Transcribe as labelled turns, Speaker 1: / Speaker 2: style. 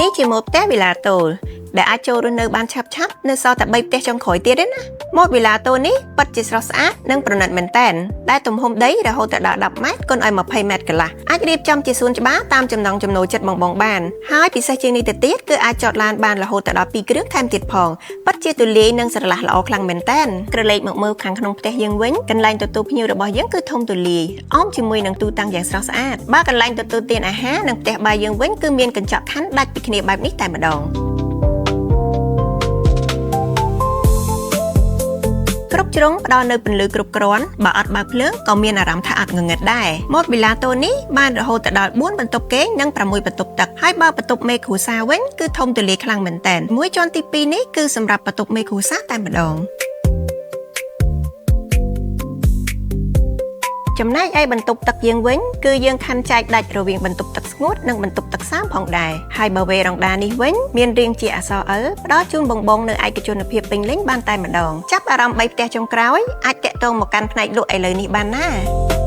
Speaker 1: នេះជាម៉ូតផ្ទះវីឡាតូលដែលអាចចូលរស់នៅបានឆាប់នៅសល់តែ3ផ្ទះចុងក្រោយទៀតទេណាម៉ូតវីឡាតូលនេះពិតជាស្រស់ស្អាតនិងប្រណិតមែនទែនដែលទំហំដីរហូតដល់10ម៉ែត្រគុណឲ្យ20ម៉ែត្រកន្លះអាចរៀបចំជាសួនច្បារតាមចំណង់ចំណូលចិត្តបងបានហើយពិសេសជាងនេះទៅទៀតគឺអាចចតឡានបានរហូតដល់2គ្រឿងថែមទៀតផងពិតជាទូលាយនិងស្រឡះល្អខ្លាំងមែនទែនក្រឡេកមកមើលខាងក្នុងផ្ទះយើងវិញកន្លែងទទួលភ្ញៀវរបស់យើងគឺធំទូលាយអមជាមួយនឹងទូតាំងយ៉ាងស្រស់ស្អាតបើកន្លែងទទួលទានអាហារនិងផ្ទះបាយយើងវិញគឺមានកញ្ចក់ខ័ណ្ឌដាច់ពីគ្នាបែបនេះតែម្ដងគ្រប់ជ្រុងផ្ដល់នៅពន្លឺគ្រប់គ្រាន់បើអត់បើកភ្លើងក៏មានអារម្មណ៍ថាអត់ងងឹតដែរម៉ូតវីឡាតូនេះបានរហូតដល់4បន្ទប់គេងនិង6បន្ទប់ទឹកហើយបើបន្ទប់មេគ្រួសារវិញគឺធំទូលាយខ្លាំងមែនទែនមួយជាន់ទី2នេះគឺសម្រាប់បន្ទប់មេគ្រួសារតែម្ដងចំណែកឯបន្ទប់ទឹកយើងវិញគឺយើងខណ្ឌចែកដាច់រវាងបន្ទប់ទឹកស្ងួតនិងបន្ទប់ទឹកសើមផងដែរហើយបើវេរ៉ង់ដានេះវិញមានរាងជាអក្សរ L ផ្ដល់ជូនបងនៅឯកជនភាពពេញលេញបានតែម្ដងចាប់អារម្មណ៍3ផ្ទះចុងក្រោយអាចតាក់ទងមកកាន់ផ្នែកលក់ឥឡូវនេះបានណា